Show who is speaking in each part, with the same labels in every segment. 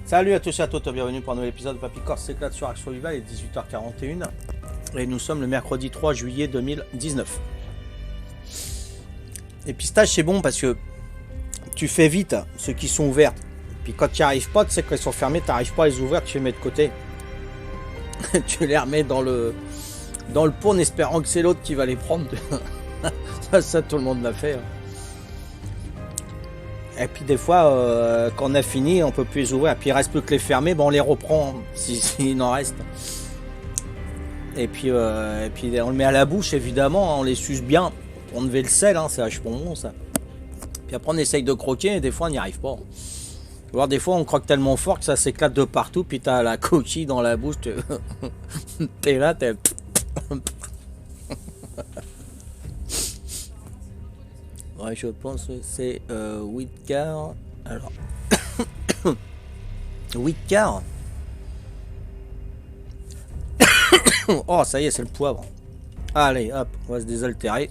Speaker 1: Salut à tous et à toutes, bienvenue pour un nouvel épisode de Papy Corse s'éclate sur Arc Survival, il est 18h41 et nous sommes le mercredi 3 juillet 2019. Les pistaches c'est bon parce que tu fais vite ceux qui sont ouverts. Puis quand tu n'y arrives pas, tu sais qu'elles sont fermées, tu n'arrives pas à les ouvrir, tu les mets de côté. Tu les remets dans le pot en espérant que c'est l'autre qui va les prendre. ça tout le monde l'a fait. Et puis des fois, quand on a fini, on peut plus les ouvrir. Et puis il reste plus que les fermer, bon, on les reprend s'il en reste. Et puis on le met à la bouche, évidemment, on les suce bien pour enlever le sel, hein, c'est vachement bon ça. Puis après on essaye de croquer et des fois on n'y arrive pas. Alors, des fois on croque tellement fort que ça s'éclate de partout, puis t'as la coquille dans la bouche, t'es là, t'es... Ouais, je pense que c'est 8 quarts. Alors, 8 quarts. Oh, ça y est, c'est le poivre. Allez, hop, on va se désaltérer.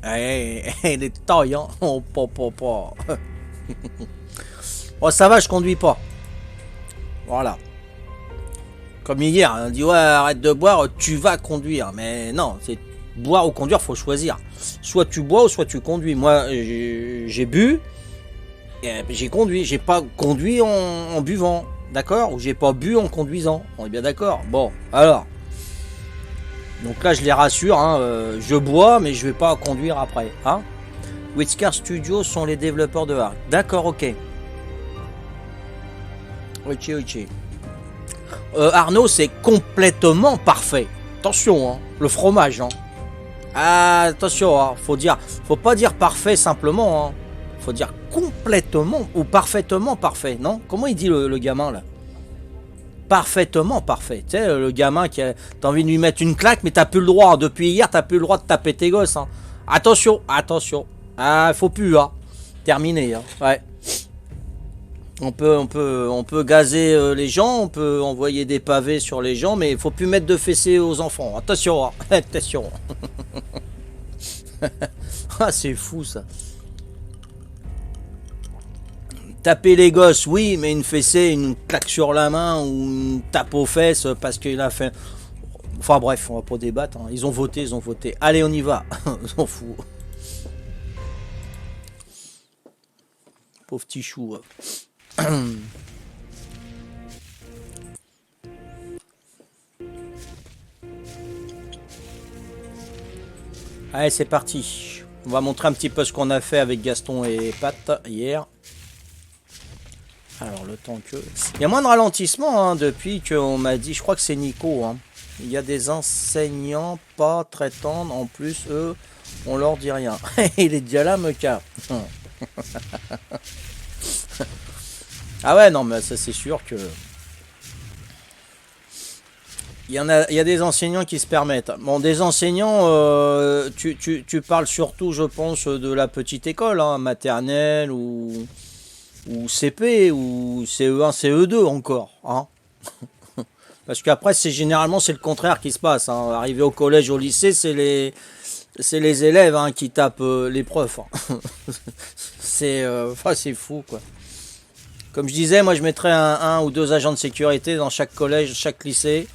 Speaker 1: Allez, les tailles, hein. Oh, pas. Oh, ça va, je conduis pas. Voilà. Comme hier, on dit ouais, arrête de boire, tu vas conduire. Mais non, c'est boire ou conduire, faut choisir. Soit tu bois ou soit tu conduis. Moi, j'ai bu, et j'ai conduit. J'ai pas conduit en buvant, d'accord? Ou j'ai pas bu en conduisant. On est bien d'accord. Bon, alors. Donc là, je les rassure, hein, je bois, mais je vais pas conduire après. Hein? Whitcar Studios sont les développeurs de Ark. D'accord, ok. Ok. Arnaud, c'est complètement parfait. Attention, hein, le fromage. Hein. Ah, attention, hein, faut pas dire parfait simplement. Hein. Faut dire complètement ou parfaitement parfait, non? Comment il dit le gamin là? Parfaitement parfait. Tu sais, le gamin qui a t'as envie de lui mettre une claque, mais t'as plus le droit. Depuis hier, t'as plus le droit de taper tes gosses. Hein. Attention. Ah, faut plus, hein. Terminé, hein. Ouais. On peut gazer les gens, on peut envoyer des pavés sur les gens, mais il faut plus mettre de fessées aux enfants. Attention, hein. Attention. Ah, c'est fou ça. Taper les gosses, oui, mais une fessée, une claque sur la main ou une tape aux fesses parce qu'il a fait. Enfin bref, on va pas débattre. Hein. Ils ont voté. Allez, on y va. On s'en fout. Pauvre petit chou. Allez, c'est parti. On va montrer un petit peu ce qu'on a fait avec Gaston et Pat hier. Alors, le temps que... Il y a moins de ralentissement hein, depuis qu'on m'a dit... Je crois que c'est Nico. Hein. Il y a des enseignants pas très tendres. En plus, eux, on leur dit rien. Il est déjà là, Meca. Ah ouais, non, mais ça c'est sûr que... Il y a des enseignants qui se permettent. Bon, des enseignants, tu parles surtout, je pense, de la petite école, hein, maternelle ou CP ou CE1, CE2 encore. Hein. Parce qu'après, généralement, c'est le contraire qui se passe. Hein. Arrivé au collège, au lycée, c'est les élèves hein, qui tapent les profs. Hein. C'est fou, quoi. Comme je disais, moi, je mettrais un ou deux agents de sécurité dans chaque collège, chaque lycée.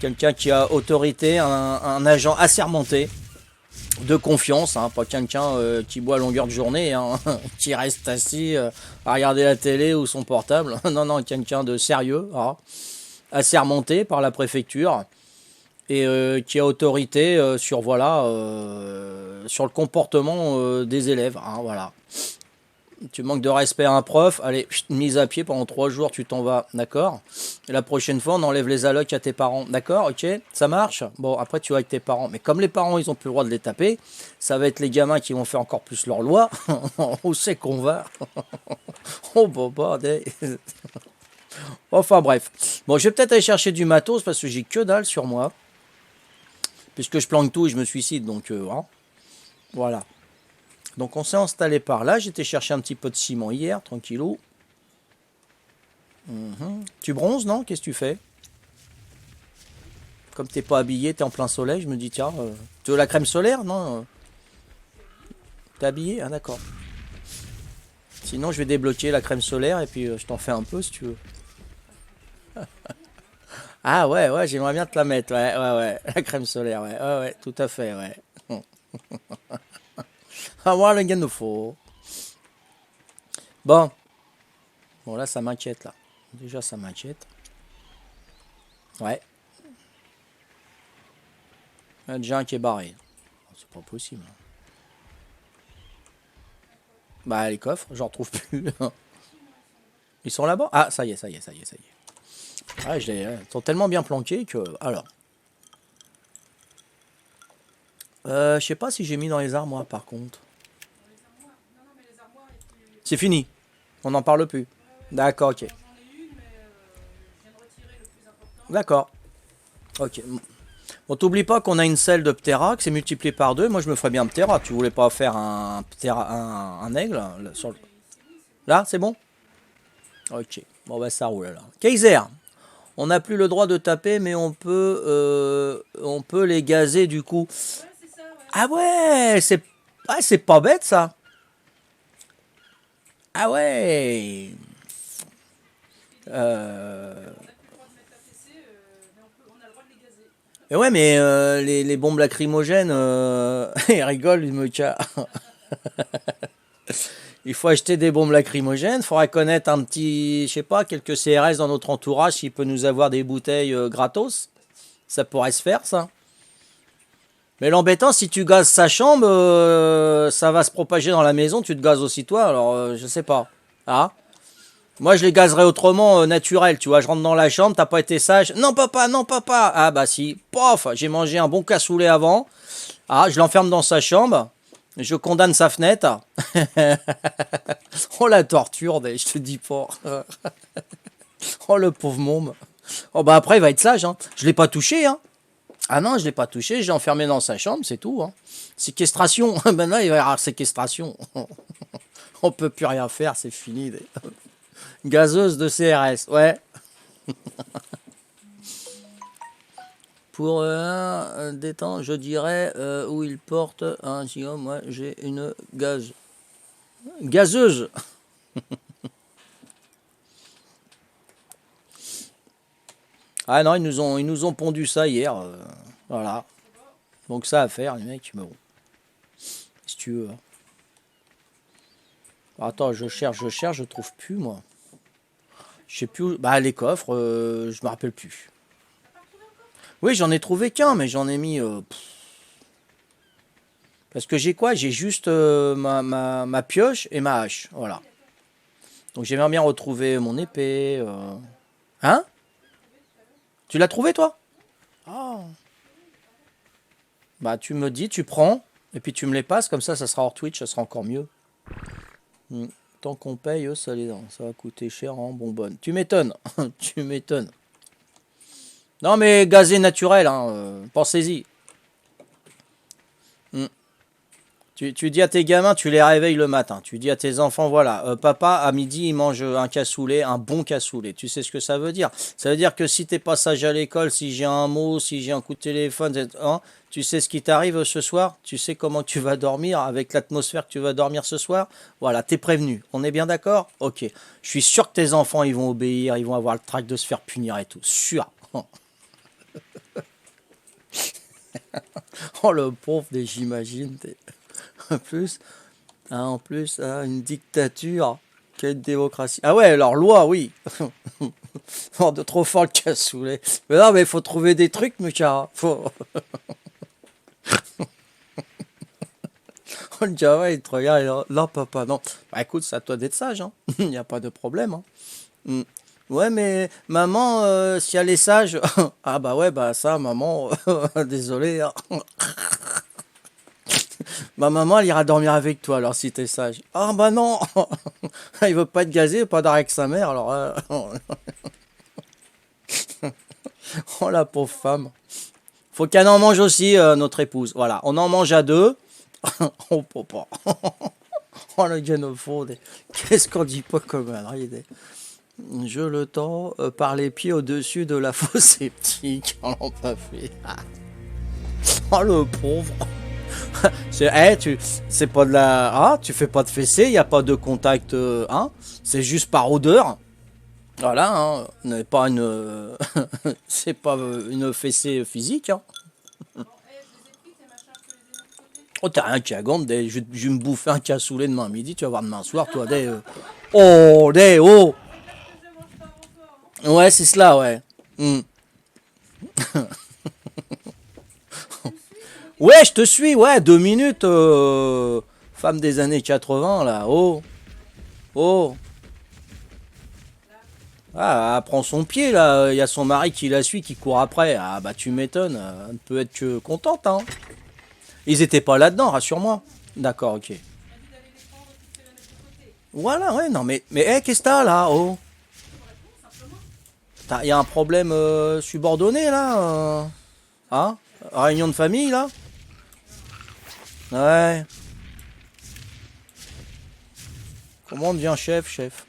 Speaker 1: Quelqu'un qui a autorité, un agent assermenté, de confiance, hein, pas quelqu'un qui boit à longueur de journée, hein, qui reste assis à regarder la télé ou son portable. Non, quelqu'un de sérieux, hein, assermenté par la préfecture et qui a autorité sur sur le comportement des élèves. Hein, voilà. Tu manques de respect à un prof, allez, mise à pied pendant 3 jours, tu t'en vas, d'accord? Et la prochaine fois, on enlève les allocs à tes parents, d'accord? Ok? Ça marche? Bon, après, tu vas avec tes parents. Mais comme les parents, ils ont plus le droit de les taper, ça va être les gamins qui vont faire encore plus leur loi. Où c'est qu'on va? Oh, bordel. Enfin, bref. Bon, je vais peut-être aller chercher du matos parce que j'ai que dalle sur moi. Puisque je planque tout et je me suicide, donc, hein. Voilà. Donc on s'est installé par là, j'étais chercher un petit peu de ciment hier, tranquillou. Tu bronzes, non? Qu'est-ce que tu fais? Comme t'es pas habillé, t'es en plein soleil, je me dis tiens, tu veux la crème solaire? Non? T'es habillé? Ah d'accord. Sinon je vais débloquer la crème solaire et puis je t'en fais un peu si tu veux. Ah ouais, ouais, j'aimerais bien te la mettre, ouais, ouais, ouais. La crème solaire, ouais, ouais, ouais, tout à fait, ouais. Ah moi le gain de faux. Bon. Bon là ça m'inquiète là. Déjà ça m'inquiète. Ouais. Il y en a déjà un qui est barré. C'est pas possible. Bah les coffres, j'en retrouve plus. Ils sont là-bas? Ah ça y est, ça y est, ça y est, ça y est. Ah, ils sont tellement bien planqués que... Alors. Je sais pas si j'ai mis dans les armoires par contre. C'est fini. On n'en parle plus. D'accord, ok. D'accord. Ok. Bon, t'oublies pas qu'on a une selle de Ptera, que c'est multiplié par 2. Moi, je me ferais bien Ptera. Tu voulais pas faire un Ptera, un aigle là, sur le... Là, c'est bon? Ok. Bon, bah, ça roule alors. Kaiser. On n'a plus le droit de taper, mais on peut les gazer du coup. Ah ouais, c'est pas bête ça. Ah ouais. Et ouais, mais les bombes lacrymogènes, ils rigolent, ils me cassent. Il faut acheter des bombes lacrymogènes. Il faudrait connaître un petit, je sais pas, quelques CRS dans notre entourage s'il peut nous avoir des bouteilles gratos. Ça pourrait se faire, ça. Mais l'embêtant, si tu gazes sa chambre, ça va se propager dans la maison. Tu te gazes aussi toi. Alors, je sais pas. Ah. Moi, je les gazerais autrement, naturel. Tu vois, je rentre dans la chambre, t'as pas été sage. Non, papa, non, papa. Ah, bah si. Pof, j'ai mangé un bon cassoulet avant. Ah, je l'enferme dans sa chambre. Je condamne sa fenêtre. Oh, la torture, je te dis pas. Oh, le pauvre môme. Oh, bah après, il va être sage. Hein. Je l'ai pas touché. Hein. Ah non, je l'ai pas touché. J'ai enfermé dans sa chambre, c'est tout. Hein. Séquestration. Maintenant, il va y avoir séquestration. On peut plus rien faire, c'est fini. Gazeuse de CRS, ouais. Pour un détente, je dirais où il porte un sinon moi j'ai une gazeuse. Ah non, ils nous ont pondu ça hier. Voilà. Donc ça à faire, les mecs, mais bon. Si tu veux. Hein. Attends, je cherche, je trouve plus moi. Je sais plus où... Bah les coffres, je me rappelle plus. Oui, j'en ai trouvé qu'un, mais j'en ai mis... Parce que j'ai quoi? J'ai juste ma pioche et ma hache. Voilà. Donc j'aimerais bien retrouver mon épée. Hein? Tu l'as trouvé toi? Ah. Bah tu me dis, tu prends, et puis tu me les passes, comme ça sera hors Twitch, ça sera encore mieux. Tant qu'on paye, ça va coûter cher en bonbonne. Tu m'étonnes, tu m'étonnes. Non mais gazé naturel, hein, pensez-y. Tu dis à tes gamins, tu les réveilles le matin. Tu dis à tes enfants, voilà, papa, à midi, il mange un cassoulet, un bon cassoulet. Tu sais ce que ça veut dire? Ça veut dire que si t'es pas sage à l'école, si j'ai un mot, si j'ai un coup de téléphone, hein, tu sais ce qui t'arrive ce soir? Tu sais comment tu vas dormir avec l'atmosphère que tu vas dormir ce soir? Voilà, t'es prévenu. On est bien d'accord? Ok. Je suis sûr que tes enfants, ils vont obéir, ils vont avoir le trac de se faire punir et tout. Sûr. Oh, le pauvre, j'imagine. En plus, une dictature, quelle démocratie. Ah ouais, alors loi, oui. Oh, de trop fort le cassoulet. Mais non, mais il faut trouver des trucs, mon chat. Faut... Oh, le Java, il te regarde, non, papa, non. Bah écoute, c'est à toi d'être sage, hein. Il n'y a pas de problème. Hein. Ouais, mais maman, si elle est sage... Ah bah ouais, bah ça, maman, désolé. Hein. Ma maman, elle ira dormir avec toi, alors si t'es sage. Ah bah non. Il veut pas être gazé, pas d'arrêt avec sa mère, alors... Oh la pauvre femme. Faut qu'elle en mange aussi, notre épouse. Voilà, on en mange à deux. Oh papa. Oh le xénophobe. Qu'est-ce qu'on dit pas comme un ride. Je le tends par les pieds au-dessus de la fosse sceptique. On l'a pas fait. Oh le pauvre. C'est pas de la... Ah, tu fais pas de fessée, il n'y a pas de contact, hein. C'est juste par odeur. Voilà, hein. N'est pas une... c'est pas une fessée physique, hein. Oh, t'as rien qui agande, je vais me bouffer un cassoulet demain midi, tu vas voir demain soir, toi, Oh, oh. Ouais, c'est cela, ouais. Hmm. Ouais, je te suis, ouais, 2 minutes, femme des années 80, là, oh, oh. Ah, elle prend son pied, là, il y a son mari qui la suit, qui court après. Ah, bah, tu m'étonnes, elle ne peut être que contente, hein. Ils étaient pas là-dedans, rassure-moi. D'accord, ok. Voilà, ouais, non, mais hey, qu'est-ce que t'as, là, oh? Il y a un problème subordonné, là, hein? Réunion de famille, là? Ouais. Comment on devient chef, chef?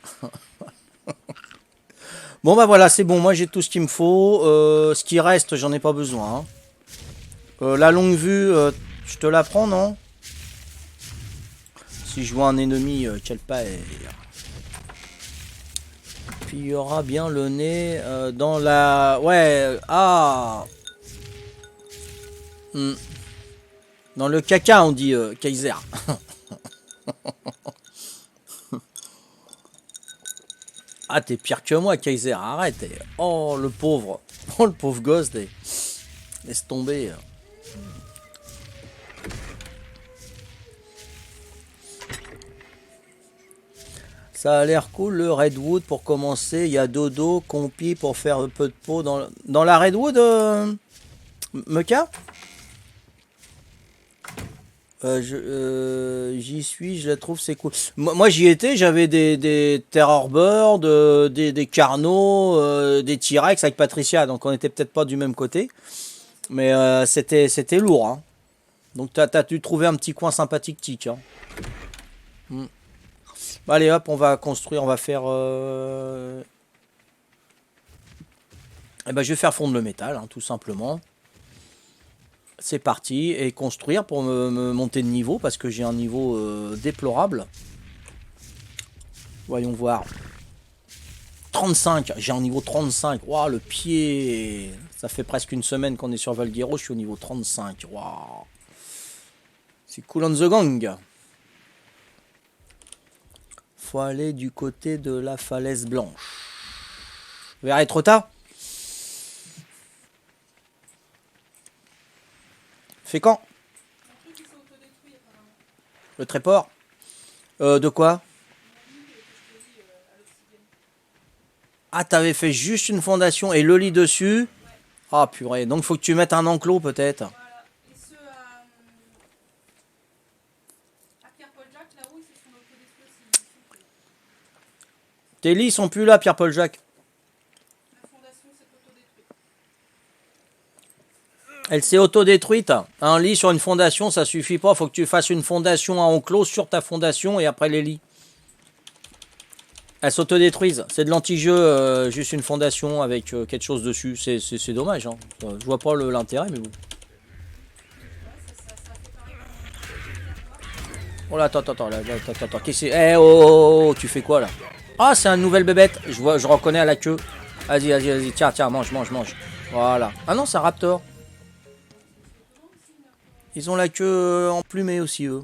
Speaker 1: Bon bah voilà, c'est bon, moi j'ai tout ce qu'il me faut. Ce qui reste, j'en ai pas besoin, hein. La longue vue, je te la prends, non? Si je vois un ennemi, quel pas. Puis il y aura bien le nez dans la... Ouais, ah. Hmm. Dans le caca, on dit Kaiser. Ah, t'es pire que moi, Kaiser, arrête. Oh, le pauvre. Oh, le pauvre gosse. Laisse tomber. Ça a l'air cool, le Redwood, pour commencer. Il y a Dodo, Compi, pour faire un peu de peau. Dans la Redwood, Mecha j'y suis, je la trouve, c'est cool. Moi j'y étais, j'avais des Terror Bird, des Carnot, des T-Rex avec Patricia, donc on était peut-être pas du même côté, mais c'était lourd, hein. Donc t'as dû trouver un petit coin sympathique, tic, hein. Hmm. Bah, allez hop, on va construire, on va faire... Eh ben, je vais faire fondre le métal, hein, tout simplement. C'est parti, et construire pour me monter de niveau, parce que j'ai un niveau déplorable. Voyons voir. 35, j'ai un niveau 35. Waouh, le pied. Ça fait presque une semaine qu'on est sur Valguero, je suis au niveau 35. Waouh. C'est cool on the gang. Faut aller du côté de la falaise blanche. Vers Etretat. Fait quand? Le tréport. De quoi? Ah, t'avais fait juste une fondation et le lit dessus. Ah, purée. Donc, faut que tu mettes un enclos, peut-être. Tes lits sont plus là, Pierre-Paul Jacques. Elle s'est autodétruite. Un lit sur une fondation, ça suffit pas. Faut que tu fasses une fondation à enclos sur ta fondation et après les lits. Elles s'autodétruisent. C'est de l'anti-jeu, juste une fondation avec quelque chose dessus. C'est dommage, hein. Je vois pas l'intérêt, mais bon. Oh là, attends. Qu'est-ce que c'est? Eh, oh, tu fais quoi là? Ah, c'est une nouvelle bébête. Je reconnais à la queue. Vas-y. Tiens, mange. Voilà. Ah non, c'est un raptor. Ils ont la queue emplumée aussi, eux.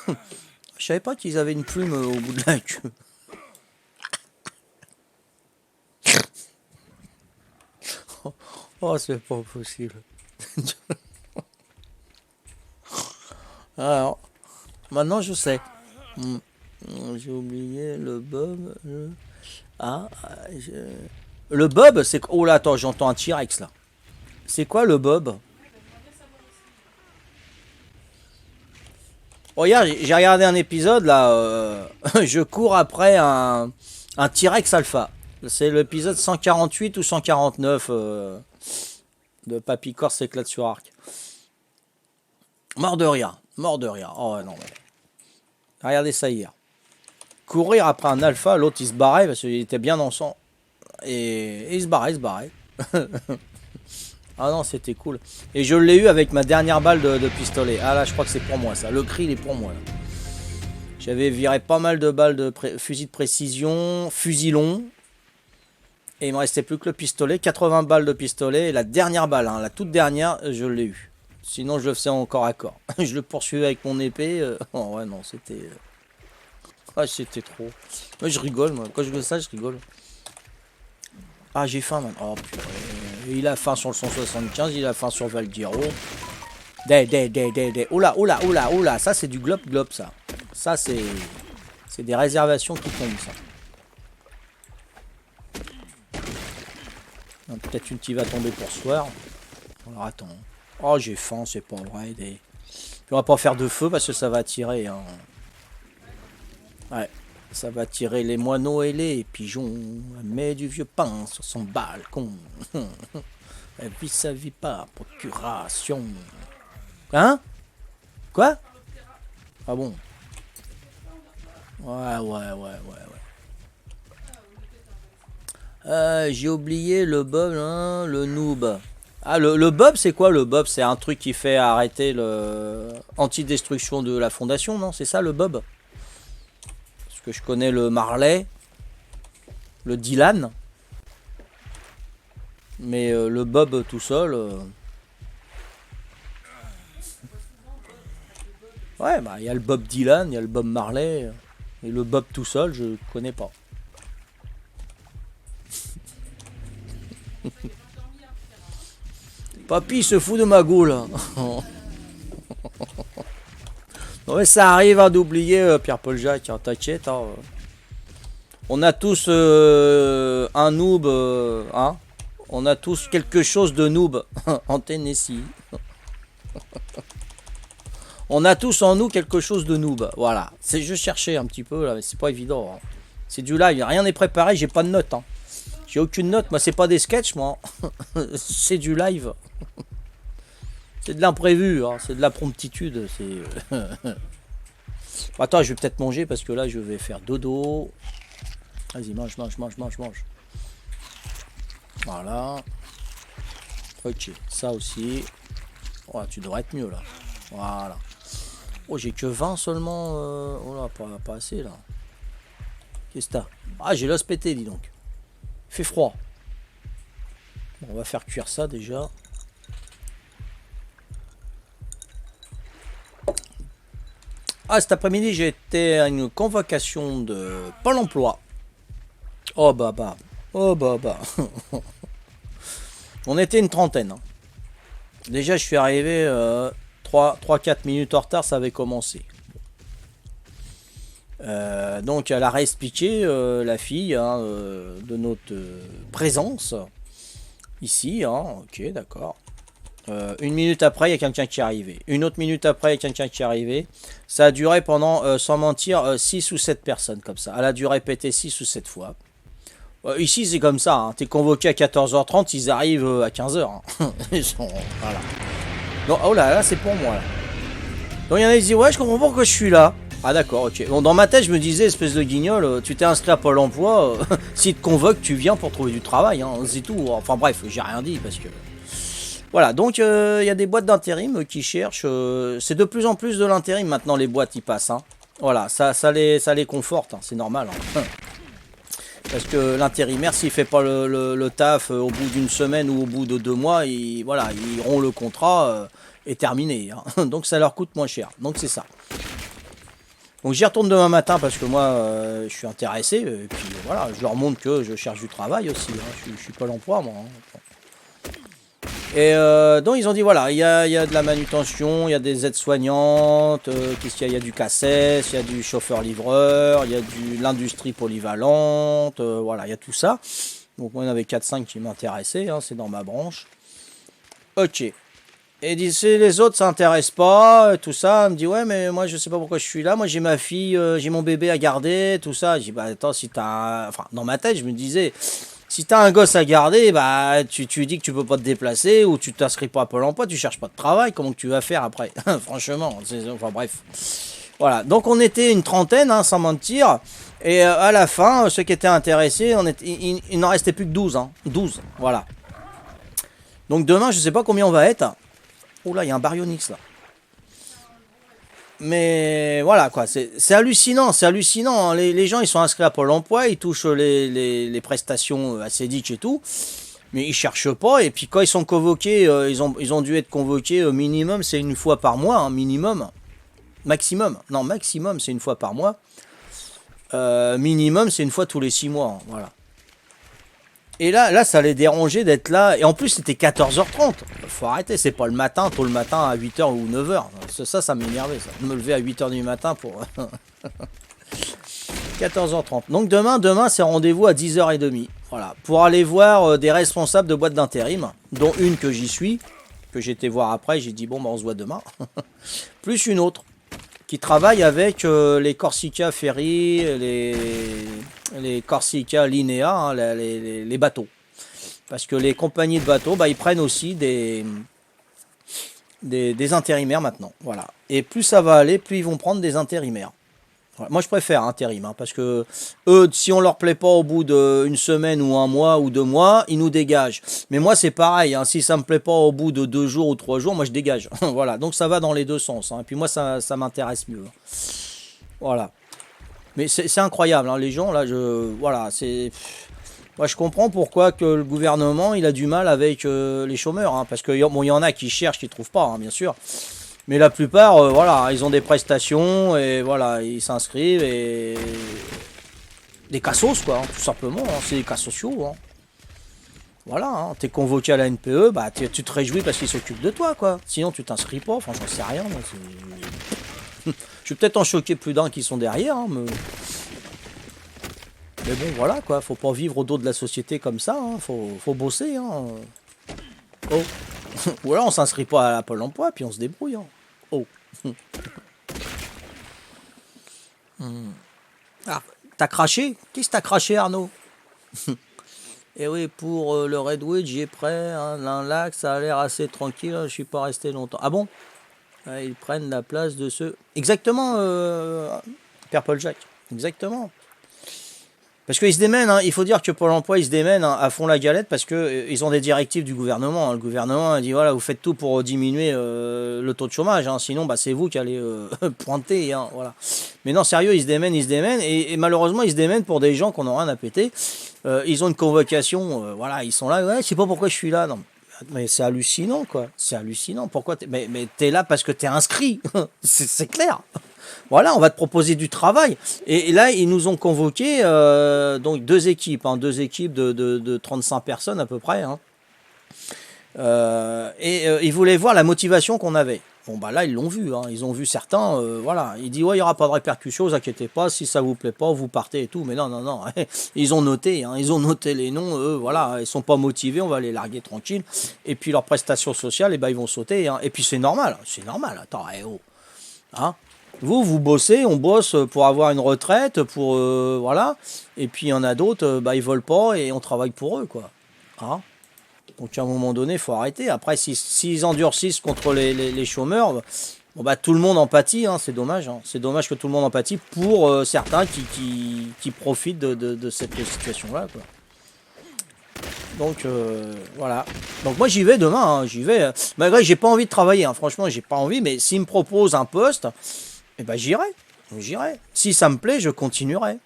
Speaker 1: Je savais pas qu'ils avaient une plume au bout de la queue. Oh, c'est pas possible. Alors, maintenant je sais. J'ai oublié le bob. Ah, le bob, c'est... Oh là, attends, j'entends un T-Rex là. C'est quoi le bob? Oh, regarde, j'ai regardé un épisode là. Je cours après un T-Rex alpha. C'est l'épisode 148 ou 149 de Papy Corse s'éclate sur arc. Mort de rire. Oh non, mais... Regardez ça hier. Courir après un alpha, l'autre il se barrait parce qu'il était bien dans son... Et il se barrait. Ah non, c'était cool. Et je l'ai eu avec ma dernière balle de pistolet. Ah là, je crois que c'est pour moi ça. Le cri, il est pour moi. J'avais viré pas mal de balles de fusil de précision, fusil long. Et il me restait plus que le pistolet. 80 balles de pistolet. Et la dernière balle, hein, la toute dernière, je l'ai eu. Sinon, je le faisais encore à corps. Je le poursuivais avec mon épée. Oh ouais, non, c'était... Ah, c'était trop. Moi, je rigole, moi. Quand je vois ça, je rigole. Ah, j'ai faim, man. Oh, purée. Il a faim sur le 175, il a faim sur Valdiero. Oula, oula, oula, oula. Ça, c'est du glop, ça. Ça, c'est... C'est des réservations qui tombent, ça. Peut-être une qui va tomber pour ce soir. Alors, attends. Oh, j'ai faim, c'est pas vrai. Puis on va pas faire de feu parce que ça va tirer. Hein. Ouais. Ça va tirer les moineaux et les pigeons. Elle met du vieux pain sur son balcon. Elle vit sa vie par procuration. Hein? Quoi? Ah bon? Ouais. J'ai oublié le bob, hein, le noob. Ah, le bob, c'est quoi le bob? C'est un truc qui fait arrêter le anti-destruction de la fondation, non? C'est ça le bob? Parce que je connais le Marley, le Dylan. Mais le bob tout seul... Ouais, bah il y a le Bob Dylan, il y a le Bob Marley. Et le Bob tout seul, je connais pas. Papy se fout de ma goule. Non mais ça arrive hein, d'oublier Pierre-Paul Jacques, hein, t'inquiète. Hein. On a tous un noob, hein. On a tous quelque chose de noob en Tennessee. On a tous en nous quelque chose de noob. Voilà. Je cherchais un petit peu là, mais c'est pas évident. Hein. C'est du live, rien n'est préparé, j'ai pas de notes. Hein. J'ai aucune note, moi c'est pas des sketchs moi. C'est du live. C'est de l'imprévu, hein. C'est de la promptitude. Attends, je vais peut-être manger parce que là je vais faire dodo. Vas-y, mange. Voilà. Ok, ça aussi. Oh, tu devrais être mieux là. Voilà. Oh, j'ai que 20 seulement. Oh là, pas assez là. Qu'est-ce que t'as? Ah, j'ai l'os pété, dis donc. Il fait froid. Bon, on va faire cuire ça déjà. Ah, cet après-midi, j'ai été à une convocation de Pôle emploi. Oh bah. On était une trentaine. Hein. Déjà, je suis arrivé 3-4 minutes en retard, ça avait commencé. Donc, elle a réexpliqué, la fille, hein, de notre présence. Ici, hein, ok, d'accord. Une minute après, il y a quelqu'un qui est arrivé. Une autre minute après, il y a quelqu'un qui est arrivé. Ça a duré pendant, sans mentir, 6 ou 7 personnes comme ça. Elle a dû répéter 6 ou 7 fois. Ici, c'est comme ça. Hein. Tu es convoqué à 14h30, ils arrivent à 15h. Hein. Ils sont... Voilà. Donc, oh là, c'est pour moi. Là. Donc, il y en a qui disent, ouais, je comprends pas pourquoi je suis là. Ah, d'accord, ok. Bon, dans ma tête, je me disais, espèce de guignol, tu t'es inscrit à Pôle emploi. S'ils te convoquent, tu viens pour trouver du travail. Hein. C'est tout. Enfin, bref, j'ai rien dit parce que... Voilà, donc il y a des boîtes d'intérim qui cherchent. C'est de plus en plus de l'intérim maintenant, les boîtes y passent. Hein. Voilà, ça les conforte, hein, c'est normal. Hein. Parce que l'intérimaire, s'il fait pas le taf au bout d'une semaine ou au bout de 2 mois, ils auront le contrat est terminé. Hein. Donc ça leur coûte moins cher. Donc c'est ça. Donc j'y retourne demain matin parce que moi je suis intéressé. Et puis voilà, je leur montre que je cherche du travail aussi. Hein. Je suis pas l'emploi moi. Hein. Et donc ils ont dit voilà, il y a de la manutention, il y a des aides-soignantes, qu'est-ce qu'il y a? Il y a du cassesse, il y a du chauffeur-livreur, il y a de l'industrie polyvalente, voilà, il y a tout ça. Donc moi il y en avait 4-5 qui m'intéressaient, hein, c'est dans ma branche. Ok. Et si les autres ça intéresse pas, tout ça, elle me dit ouais mais moi je sais pas pourquoi je suis là, moi j'ai ma fille, j'ai mon bébé à garder, tout ça. Je dis bah attends si t'as... Enfin dans ma tête je me disais... Si t'as un gosse à garder, bah tu dis que tu peux pas te déplacer ou tu t'inscris pas à Pôle emploi, tu cherches pas de travail, comment que tu vas faire après? Franchement, enfin bref. Voilà, donc on était une trentaine, hein, sans mentir, et à la fin, ceux qui étaient intéressés, il n'en restait plus que 12, hein, 12, voilà. Donc demain, je sais pas combien on va être. Oh là, il y a un baryonyx là. Mais voilà quoi, c'est hallucinant, c'est hallucinant. Hein. Les gens ils sont inscrits à Pôle emploi, ils touchent les prestations ACDIC et tout, mais ils cherchent pas. Et puis quand ils sont convoqués, ils ont dû être convoqués minimum, c'est une fois par mois, hein, minimum. Maximum, non maximum c'est une fois par mois. Minimum c'est une fois tous les 6 mois, hein, voilà. Et là, ça les dérangeait d'être là. Et en plus, c'était 14h30. Faut arrêter, c'est pas le matin, tôt le matin à 8h ou 9h. Ça m'énervait, ça. De me lever à 8h du matin pour... 14h30. Donc demain c'est rendez-vous à 10h30. Voilà. Pour aller voir des responsables de boîtes d'intérim, dont une que j'y suis, que j'étais voir après. J'ai dit, bon, bah, on se voit demain. Plus une autre, qui travaille avec les Corsica Ferry, les Corsica Linea, hein, les bateaux. Parce que les compagnies de bateaux, bah, ils prennent aussi des intérimaires maintenant. Voilà. Et plus ça va aller, plus ils vont prendre des intérimaires. Voilà. Moi, je préfère intérim, hein, parce que eux, si on leur plaît pas au bout d'une semaine ou un mois ou 2 mois, ils nous dégagent. Mais moi, c'est pareil. Hein, si ça me plaît pas au bout de 2 jours ou 3 jours, moi, je dégage. Voilà. Donc, ça va dans les deux sens. Hein. Et puis moi, ça m'intéresse mieux. Voilà. Mais c'est incroyable. Hein, les gens, là, voilà, c'est... Moi, je comprends pourquoi que le gouvernement, il a du mal avec les chômeurs. Hein, parce que bon, il y en a qui cherchent, qui trouvent pas, hein, bien sûr. Mais la plupart, voilà, ils ont des prestations et voilà, ils s'inscrivent et des cassos quoi, hein, tout simplement. Hein, c'est des cas sociaux. Hein. Voilà, hein, t'es convoqué à la NPE, bah tu te réjouis parce qu'ils s'occupent de toi quoi. Sinon tu t'inscris pas. Enfin, j'en sais rien. Moi, je vais peut-être en choquer plus d'un qui sont derrière. Hein, mais bon, voilà quoi. Faut pas vivre au dos de la société comme ça. Hein, faut bosser. Hein. Oh. Ou alors on s'inscrit pas à Pôle emploi puis on se débrouille. Hein. Oh. Ah, t'as craché? Qu'est-ce que t'as craché, Arnaud? Et oui, pour le Redwood, j'y ai prêt. Hein, un lac, ça a l'air assez tranquille. Je suis pas resté longtemps. Ah bon? Ils prennent la place de ceux. Exactement, Père Paul Jacques. Exactement. Parce qu'ils se démènent, hein. Il faut dire que Pôle emploi, ils se démènent hein, à fond la galette parce que ils ont des directives du gouvernement. Hein. Le gouvernement a dit voilà, vous faites tout pour diminuer le taux de chômage, hein. Sinon bah, c'est vous qui allez pointer. Hein, voilà. Mais non, sérieux, ils se démènent. Et malheureusement, ils se démènent pour des gens qu'on n'a rien à péter. Ils ont une convocation, voilà, ils sont là, ouais, je sais pas pourquoi je suis là. Non. Mais c'est hallucinant, quoi. C'est hallucinant. Pourquoi mais t'es là parce que t'es inscrit. C'est clair. Voilà, on va te proposer du travail. Et là, ils nous ont convoqué donc deux équipes de 35 personnes à peu près. Hein. Ils voulaient voir la motivation qu'on avait. Bon, bah là, ils l'ont vu. Hein. Ils ont vu certains. Voilà. Ils disent, ouais, il n'y aura pas de répercussions, vous inquiétez pas. Si ça vous plaît pas, vous partez et tout. Mais non, non, non. Ils ont noté. Hein. Ils ont noté les noms. Eux, voilà. Ils sont pas motivés. On va les larguer tranquille. Et puis, leurs prestations sociales, eh ben, ils vont sauter. Hein. Et puis, c'est normal. C'est normal. Attends, oh. Hein? Vous bossez, on bosse pour avoir une retraite, pour voilà. Et puis il y en a d'autres, bah ils volent pas et on travaille pour eux, quoi. Hein? Donc à un moment donné, il faut arrêter. Après, s'ils endurcissent contre les chômeurs, bon bah tout le monde en pâtit. Hein, c'est dommage. Hein. C'est dommage que tout le monde en pâtit pour certains qui profitent de cette situation-là, quoi. Donc voilà. Donc moi j'y vais demain. Hein, j'y vais. Malgré que j'ai pas envie de travailler. Hein, franchement, j'ai pas envie. Mais s'ils me proposent un poste. Eh ben j'irai. Si ça me plaît, je continuerai.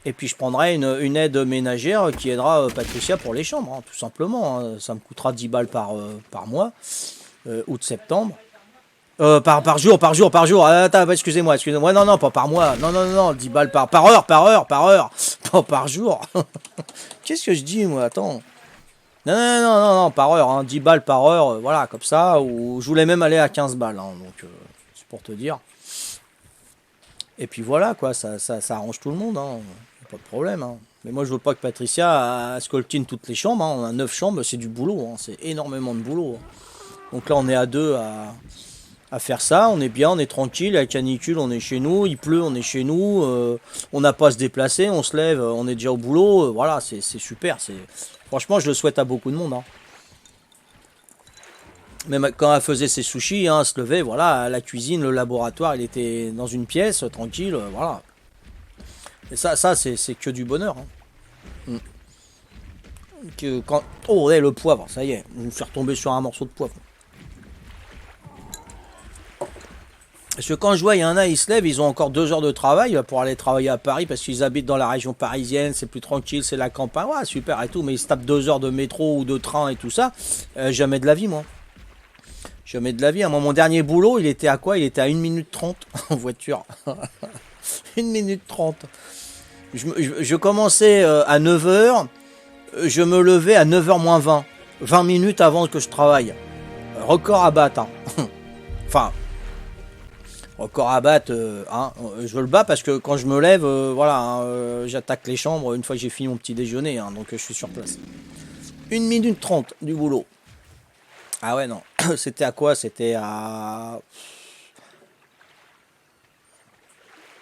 Speaker 1: Et puis je prendrai une aide ménagère qui aidera Patricia pour les chambres, hein, tout simplement. Hein. Ça me coûtera 10 balles par mois, août-septembre. Par jour. Ah, attends, excusez-moi. Non, pas par mois. Non, 10 balles par heure. Pas par jour. Qu'est-ce que je dis, moi? Attends. Non, par heure. Hein, 10 balles par heure, voilà, comme ça. Ou je voulais même aller à 15 balles. Hein, donc, c'est pour te dire. Et puis voilà, quoi, ça arrange tout le monde, hein. Pas de problème. Hein. Mais moi, je veux pas que Patricia scoltine toutes les chambres. Hein. On a 9 chambres, c'est du boulot. Hein. C'est énormément de boulot. Hein. Donc là, on est à deux à faire ça. On est bien, on est tranquille. La canicule, on est chez nous. Il pleut, on est chez nous. On n'a pas à se déplacer. On se lève, on est déjà au boulot. Voilà, c'est super. Franchement, je le souhaite à beaucoup de monde. Hein. Même quand elle faisait ses sushis, hein, elle se levait, voilà, la cuisine, le laboratoire, il était dans une pièce, tranquille, voilà. Et ça c'est que du bonheur. Hein. Que quand... Oh, ouais, le poivre, ça y est. Je me suis retombé sur un morceau de poivre. Parce que quand je vois, il y en a, ils se lèvent, ils ont encore 2 heures de travail pour aller travailler à Paris parce qu'ils habitent dans la région parisienne, c'est plus tranquille, c'est la campagne, ouais, super et tout, mais ils se tapent 2 heures de métro ou de train et tout ça. Jamais de la vie, moi. Jamais de la vie. Moi, mon dernier boulot, il était à quoi? Il était à 1 minute 30 en voiture. 1 minute 30. Je commençais à 9 heures, je me levais à 9 h moins 20. 20 minutes avant que je travaille. Record à battre. Hein. Enfin... Record à battre, hein, je le bats parce que quand je me lève, voilà, hein, j'attaque les chambres une fois que j'ai fini mon petit déjeuner, hein, donc je suis sur place. 1 minute 30 du boulot. Ah ouais, non, c'était à quoi? C'était à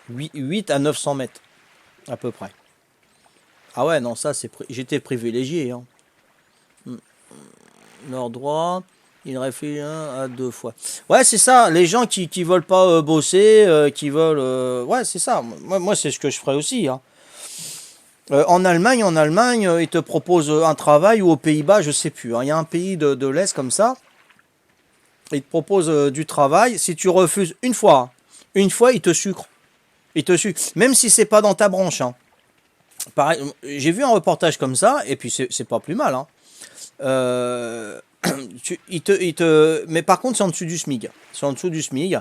Speaker 1: 8 à 900 mètres, à peu près. Ah ouais, non, ça, j'étais privilégié. Hein. Nord droit... Il réfléchit 1 à 2 fois. Ouais, c'est ça. Les gens qui veulent pas bosser, qui veulent... ouais, c'est ça. Moi c'est ce que je ferais aussi. Hein. En Allemagne, ils te proposent un travail ou aux Pays-Bas, je sais plus. Hein. Il y a un pays de l'Est comme ça. Ils te proposent du travail. Si tu refuses une fois, ils te sucrent. Ils te sucrent. Même si c'est pas dans ta branche. Hein. Pareil, j'ai vu un reportage comme ça, et puis c'est pas plus mal. Hein. Mais par contre, c'est en dessous du SMIC. C'est en dessous du SMIC.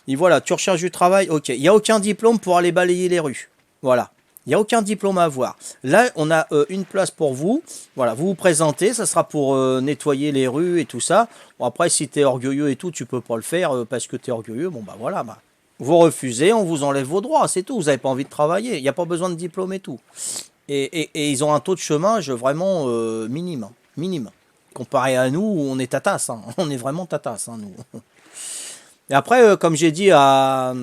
Speaker 1: Et voilà, tu recherches du travail, ok. Il n'y a aucun diplôme pour aller balayer les rues. Voilà. Il n'y a aucun diplôme à avoir. Là, on a une place pour vous. Voilà, vous vous présentez. Ça sera pour nettoyer les rues et tout ça. Bon, après, si tu es orgueilleux et tout, tu peux pas le faire parce que tu es orgueilleux. Bon, bah voilà. Bah, vous refusez, on vous enlève vos droits. C'est tout. Vous n'avez pas envie de travailler. Il n'y a pas besoin de diplôme et tout. Et ils ont un taux de chômage vraiment minime. Minime. Comparé à nous, on est tatas. Hein. On est vraiment tatas, hein, nous. Et après, comme j'ai dit à...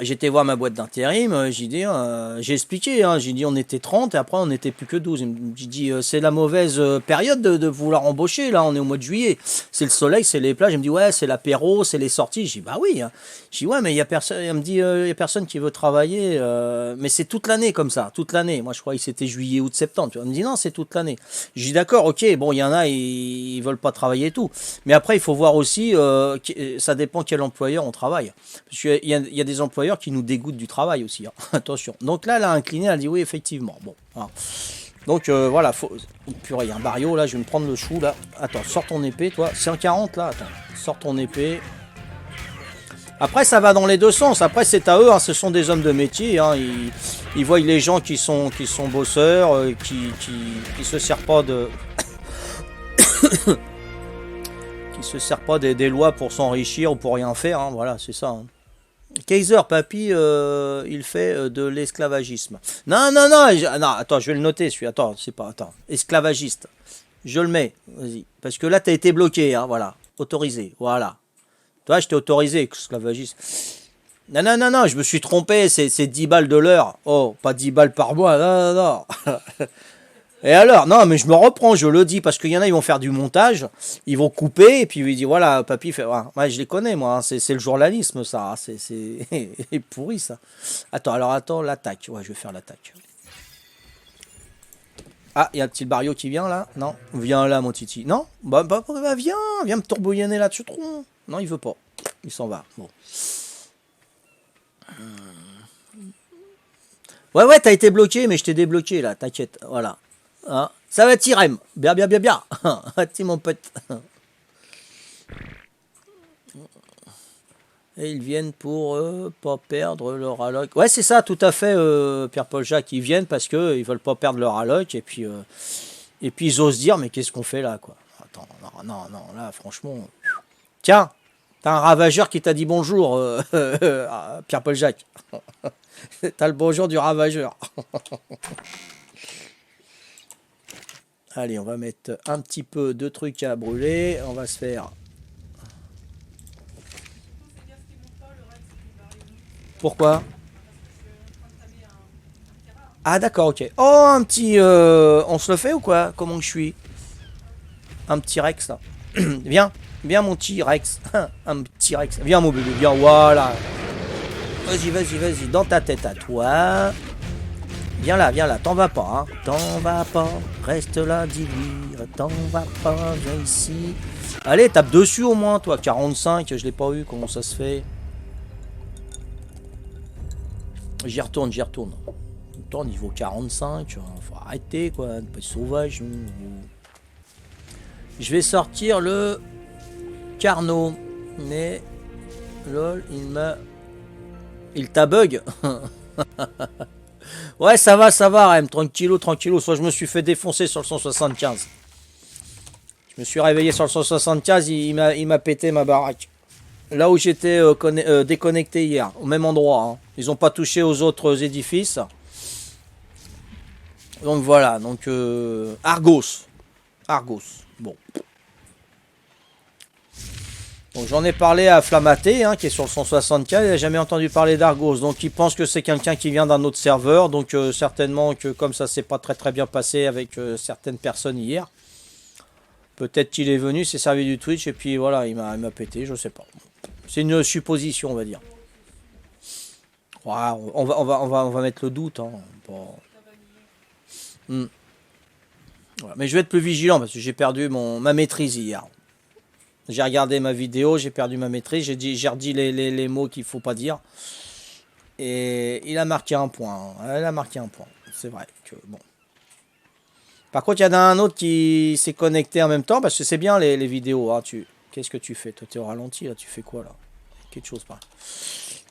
Speaker 1: J'étais voir ma boîte d'intérim, j'ai expliqué, hein, j'ai dit on était 30 et après on n'était plus que 12. J'ai dit c'est la mauvaise période de vouloir embaucher, là on est au mois de juillet. C'est le soleil, c'est les plages. Il me dit ouais c'est l'apéro, c'est les sorties. J'ai dit bah oui. Hein. J'ai dit ouais mais il y a personne, il me dit il y a personne qui veut travailler, mais c'est toute l'année comme ça, toute l'année. Moi je croyais que c'était juillet, août, septembre. Il me dit non c'est toute l'année. J'ai dit d'accord, ok, bon il y en a ils veulent pas travailler et tout. Mais après il faut voir aussi, ça dépend quel employeur on travaille. Parce qu'il y a des employeurs qui nous dégoûtent du travail aussi. Hein. Attention. Donc là, elle a incliné, elle dit oui, effectivement. Bon. Hein. Donc voilà, faut... Oh, purée, il y a un barrio là, je vais me prendre le chou là. Attends, sors ton épée, toi. C'est un 40 là, attends. Sors ton épée. Après, ça va dans les deux sens. Après, c'est à eux, hein. Ce sont des hommes de métier. Hein. Ils voient les gens qui sont bosseurs, qui se servent pas de... qui se servent pas des lois pour s'enrichir ou pour rien faire. Hein. Voilà, c'est ça. Hein. Kaiser, papy, il fait de l'esclavagisme. Non, non, non, non, attends, je vais le noter, celui. Attends, c'est pas, attends, esclavagiste. Je le mets, vas-y. Parce que là, t'as été bloqué, hein, voilà. Autorisé, voilà. Toi, je t'ai autorisé, esclavagiste. Non, non, non, non, je me suis trompé, c'est 10 balles de l'heure. Oh, pas 10 balles par mois, non, non, non. Et alors, non, mais je me reprends, je le dis, parce qu'il y en a, ils vont faire du montage, ils vont couper, et puis il dit, voilà, papy fait, ouais, je les connais, moi, hein, c'est le journalisme, ça, c'est pourri, ça. Attends, l'attaque, ouais, je vais faire l'attaque. Ah, il y a un petit barrio qui vient, là, non, viens là, mon titi, non, bah viens me tourbouillonner là-dessus, tronc. Non, il veut pas, il s'en va, bon. Ouais, t'as été bloqué, mais je t'ai débloqué, là, t'inquiète, voilà. Hein, ça va Tirem, bien, ti mon pote. Et ils viennent pour pas perdre leur alloc. Ouais, c'est ça, tout à fait, Pierre-Paul Jacques. Ils viennent parce que ils veulent pas perdre leur alloc et puis ils osent dire mais qu'est-ce qu'on fait là quoi. Attends, non, là franchement. Tiens, t'as un ravageur qui t'a dit bonjour, Pierre-Paul Jacques. T'as le bonjour du ravageur. Allez, on va mettre un petit peu de trucs à brûler. On va se faire... Pourquoi? Ah d'accord, ok. Oh, un petit... On se le fait ou quoi? Comment que je suis? Un petit Rex, là. Viens, mon petit Rex. Un petit Rex. Viens, mon bébé, viens, voilà. Vas-y, dans ta tête à toi. viens là, t'en vas pas, hein. T'en vas pas, reste là, dis-lui, t'en vas pas, viens ici. Allez, tape dessus au moins, toi, 45, je l'ai pas eu, comment ça se fait? J'y retourne, j'y retourne. Autant niveau 45, faut arrêter, quoi, ne pas être sauvage. Je vais sortir le Carnot, mais lol, il t'a bug. Ouais, ça va, Rem, tranquillo, tranquillo. Soit je me suis fait défoncer sur le 175. Je me suis réveillé sur le 175, il m'a pété ma baraque. Là où j'étais déconnecté hier, au même endroit. Hein. Ils n'ont pas touché aux autres édifices. Donc voilà, donc Argos. Argos, bon. Donc j'en ai parlé à Flamaté, hein, qui est sur le 164, il n'a jamais entendu parler d'Argos, donc il pense que c'est quelqu'un qui vient d'un autre serveur, donc certainement que comme ça s'est pas très bien passé avec certaines personnes hier, peut-être qu'il est venu, s'est servi du Twitch, et puis voilà, il m'a pété, je sais pas. C'est une supposition, on va dire. Ouais, on va mettre le doute. Hein. Bon. Voilà. Mais je vais être plus vigilant, parce que j'ai perdu ma maîtrise hier. J'ai regardé ma vidéo, j'ai perdu ma maîtrise, j'ai redit les mots qu'il faut pas dire. Et il a marqué un point. Hein. Il a marqué un point. C'est vrai que bon. Par contre, il y en a un autre qui s'est connecté en même temps, parce que c'est bien les vidéos. Hein. Qu'est-ce que tu fais? Toi, tu es au ralenti, là, tu fais quoi là? Quelque chose pas.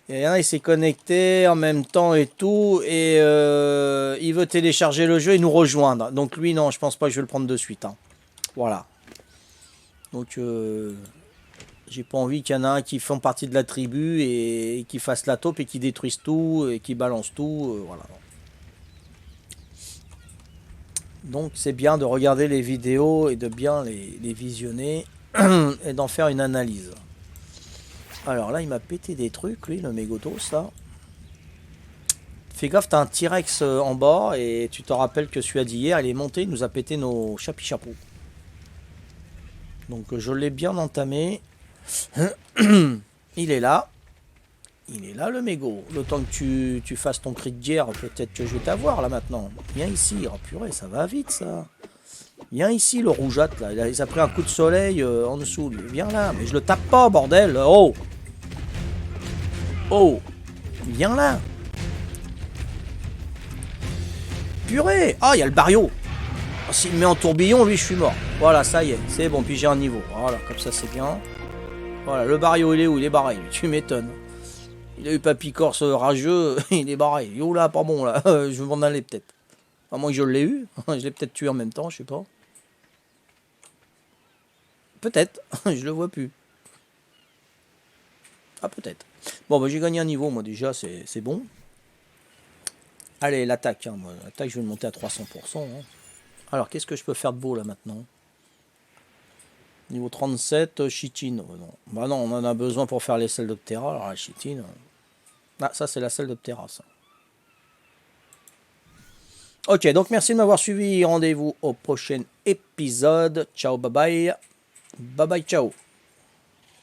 Speaker 1: Et là, il s'est connecté en même temps et tout, et il veut télécharger le jeu et nous rejoindre. Donc lui, non, je pense pas que je vais le prendre de suite. Hein. Voilà. Donc, j'ai pas envie qu'il y en a un qui font partie de la tribu et qui fasse la taupe et qui détruise tout et qui balance tout. Voilà. Donc, c'est bien de regarder les vidéos et de bien les visionner et d'en faire une analyse. Alors là, il m'a pété des trucs, lui, le Mégotos, là. Fais gaffe, t'as un T-Rex en bas et tu te rappelles que celui d'hier, il est monté, il nous a pété nos chapeaux. Donc je l'ai bien entamé. Il est là. Il est là le mégot. Le temps que tu fasses ton cri de guerre, peut-être que je vais t'avoir là maintenant. Viens ici. Oh purée, ça va vite ça. Viens ici le rougeâtre là. Il a pris un coup de soleil en dessous. Lui. Viens là. Mais je le tape pas, bordel. Oh. Oh. Viens là. Purée. Ah, il y a le Barrio. Oh, s'il me met en tourbillon, lui, je suis mort. Voilà, ça y est. C'est bon. Puis j'ai un niveau. Voilà, comme ça, c'est bien. Voilà, le Barrio, il est où? Il est barré. Tu m'étonnes. Il a eu Papy-Corse rageux. Il est barré. Yo là, pas bon là. Je vais m'en aller peut-être. À moins que je l'ai eu. Je l'ai peut-être tué en même temps, je sais pas. Peut-être. Je le vois plus. Ah, peut-être. Bon, bah, j'ai gagné un niveau, moi, déjà, c'est bon. Allez, l'attaque. Hein, l'attaque, je vais le monter à 300%. Hein. Alors, qu'est-ce que je peux faire de beau, là, maintenant? Niveau 37, chitine. Oh, non. Bah non, on en a besoin pour faire les selles d'Optera. Alors, la chitine... Ah, ça, c'est la selle d'Optera, ça. Ok, donc merci de m'avoir suivi. Rendez-vous au prochain épisode. Ciao, bye bye. Bye bye, ciao.